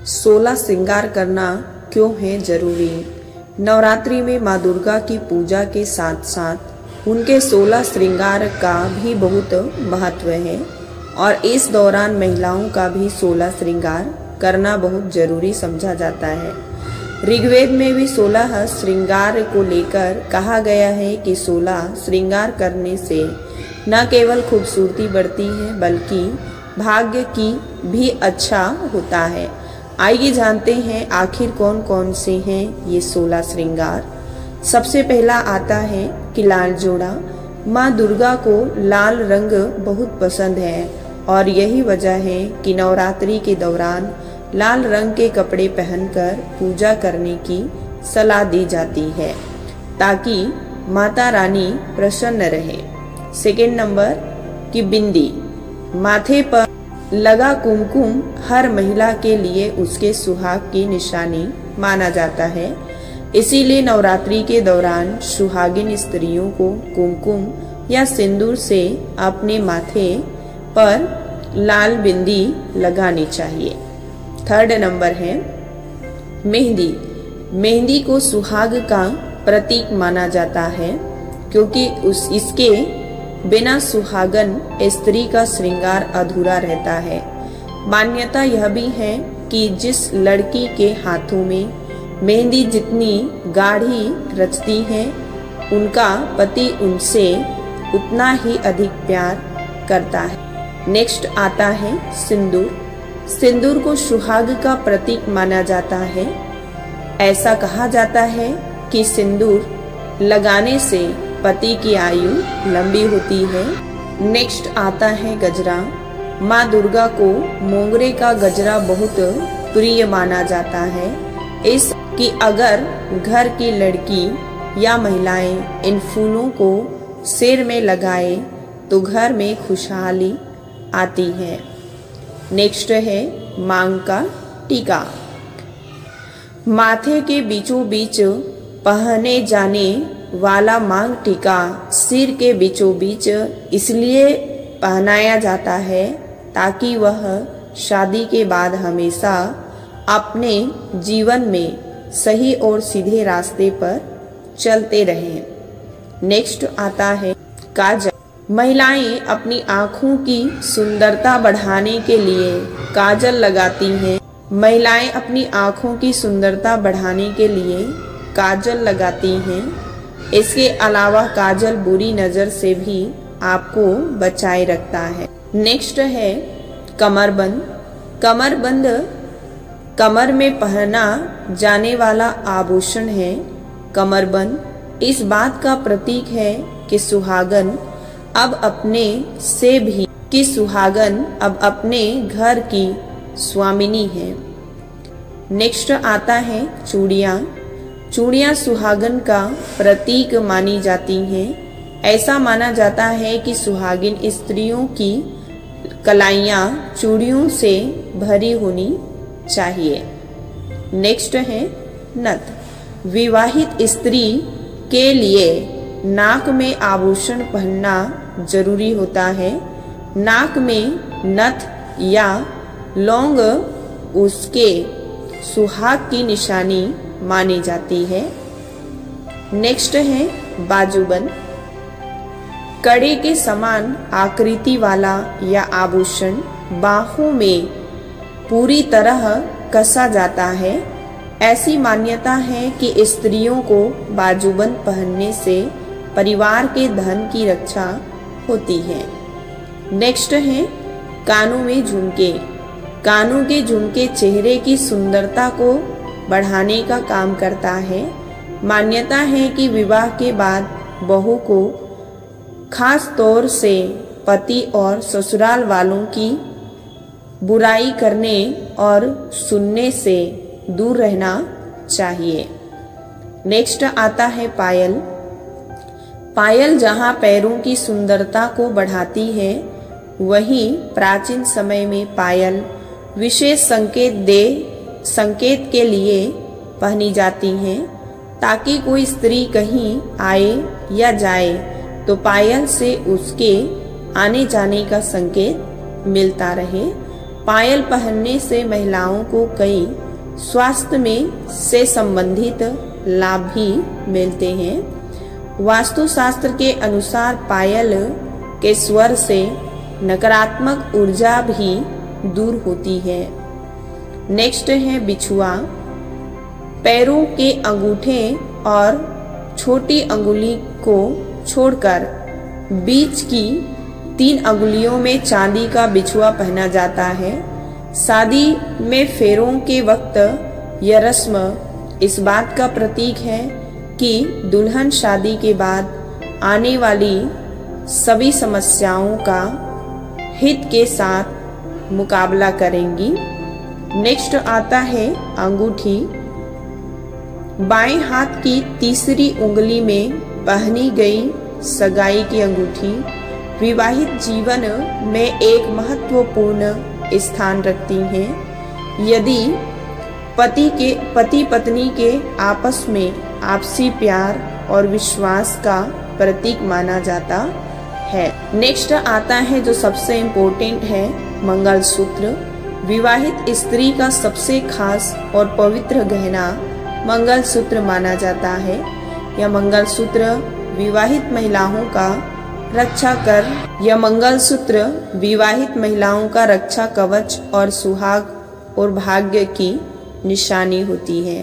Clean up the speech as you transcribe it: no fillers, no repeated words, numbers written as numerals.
16 श्रृंगार करना क्यों है जरूरी? नवरात्रि में माँ दुर्गा की पूजा के साथ साथ उनके 16 श्रृंगार का भी बहुत महत्व है और इस दौरान महिलाओं का भी 16 श्रृंगार करना बहुत जरूरी समझा जाता है। ऋग्वेद में भी 16 श्रृंगार को लेकर कहा गया है कि 16 श्रृंगार करने से न केवल खूबसूरती बढ़ती है बल्कि भाग्य की भी अच्छा होता है। आइए जानते हैं आखिर कौन कौन से हैं ये 16 श्रृंगार। सबसे पहला आता है कि लाल जोड़ा। माँ दुर्गा को लाल रंग बहुत पसंद है और यही वजह है कि नवरात्रि के दौरान लाल रंग के कपड़े पहनकर पूजा करने की सलाह दी जाती है ताकि माता रानी प्रसन्न रहे। सेकेंड नंबर की बिंदी। माथे पर लगा कुमकुम हर महिला के लिए उसके सुहाग की निशानी माना जाता है। इसीलिए नवरात्रि के दौरान सुहागिन स्त्रियों को कुमकुम या सिंदूर से अपने माथे पर लाल बिंदी लगानी चाहिए। थर्ड नंबर है मेहंदी। मेहंदी को सुहाग का प्रतीक माना जाता है क्योंकि इसके बिना सुहागन स्त्री का श्रृंगार अधूरा रहता है। मान्यता यह भी है कि जिस लड़की के हाथों में मेहंदी जितनी गाढ़ी रचती है उनका पति उनसे उतना ही अधिक प्यार करता है। नेक्स्ट आता है सिंदूर। सिंदूर को सुहाग का प्रतीक माना जाता है। ऐसा कहा जाता है कि सिंदूर लगाने से पति की आयु लंबी होती है। नेक्स्ट आता है गजरा। माँ दुर्गा को मोंगरे का गजरा बहुत प्रिय माना जाता है। इसकी अगर घर की लड़की या महिलाएं इन फूलों को सिर में लगाए तो घर में खुशहाली आती है। नेक्स्ट है मांग का टीका। माथे के बीचों बीच पहने जाने वाला मांग टीका सिर के बीचों बीच इसलिए पहनाया जाता है ताकि वह शादी के बाद हमेशा अपने जीवन में सही और सीधे रास्ते पर चलते रहें। नेक्स्ट आता है काजल। महिलाएं अपनी आँखों की सुंदरता बढ़ाने के लिए काजल लगाती हैं। महिलाएं अपनी आँखों की सुंदरता बढ़ाने के लिए काजल लगाती हैं। इसके अलावा काजल बुरी नजर से भी आपको बचाए रखता है। नेक्स्ट है कमरबंद। कमरबंद कमर में पहना जाने वाला आभूषण है। कमरबंद इस बात का प्रतीक है कि सुहागन अब अपने घर की स्वामिनी है। नेक्स्ट आता है चूड़ियाँ। चूड़ियाँ सुहागन का प्रतीक मानी जाती हैं। ऐसा माना जाता है कि सुहागिन स्त्रियों की कलाइयाँ चूड़ियों से भरी होनी चाहिए। नेक्स्ट है नथ। विवाहित स्त्री के लिए नाक में आभूषण पहनना जरूरी होता है। नाक में नथ या लौंग उसके सुहाग की निशानी मानी जाती है। नेक्स्ट है बाजूबंद। कड़े के समान आकृति वाला यह आभूषण बाहों में पूरी तरह कसा जाता है। ऐसी मान्यता है कि स्त्रियों को बाजूबंद पहनने से परिवार के धन की रक्षा होती है। नेक्स्ट है कानों में झुमके। कानों के झुमके चेहरे की सुंदरता को बढ़ाने का काम करता है। मान्यता है कि विवाह के बाद बहू को खास तौर से पति और ससुराल वालों की बुराई करने और सुनने से दूर रहना चाहिए। नेक्स्ट आता है पायल। पायल जहाँ पैरों की सुंदरता को बढ़ाती है वहीं प्राचीन समय में पायल विशेष संकेत के लिए पहनी जाती हैं ताकि कोई स्त्री कहीं आए या जाए तो पायल से उसके आने जाने का संकेत मिलता रहे। पायल पहनने से महिलाओं को कई स्वास्थ्य में से संबंधित लाभ भी मिलते हैं। वास्तुशास्त्र के अनुसार पायल के स्वर से नकारात्मक ऊर्जा भी दूर होती है। नेक्स्ट है बिछुआ। पैरों के अंगूठे और छोटी अंगुली को छोड़कर बीच की 3 अंगुलियों में चांदी का बिछुआ पहना जाता है। शादी में फेरों के वक्त यह रस्म इस बात का प्रतीक है कि दुल्हन शादी के बाद आने वाली सभी समस्याओं का हित के साथ मुकाबला करेंगी। नेक्स्ट आता है अंगूठी। बाएं हाथ की तीसरी उंगली में पहनी गई सगाई की अंगूठी विवाहित जीवन में एक महत्वपूर्ण स्थान रखती हैं। यदि पति पत्नी के आपस में आपसी प्यार और विश्वास का प्रतीक माना जाता है। नेक्स्ट आता है जो सबसे इम्पोर्टेंट है, मंगलसूत्र। विवाहित स्त्री का सबसे खास और पवित्र गहना मंगलसूत्र माना जाता है। यह मंगलसूत्र विवाहित महिलाओं का रक्षा कवच और सुहाग और भाग्य की निशानी होती है।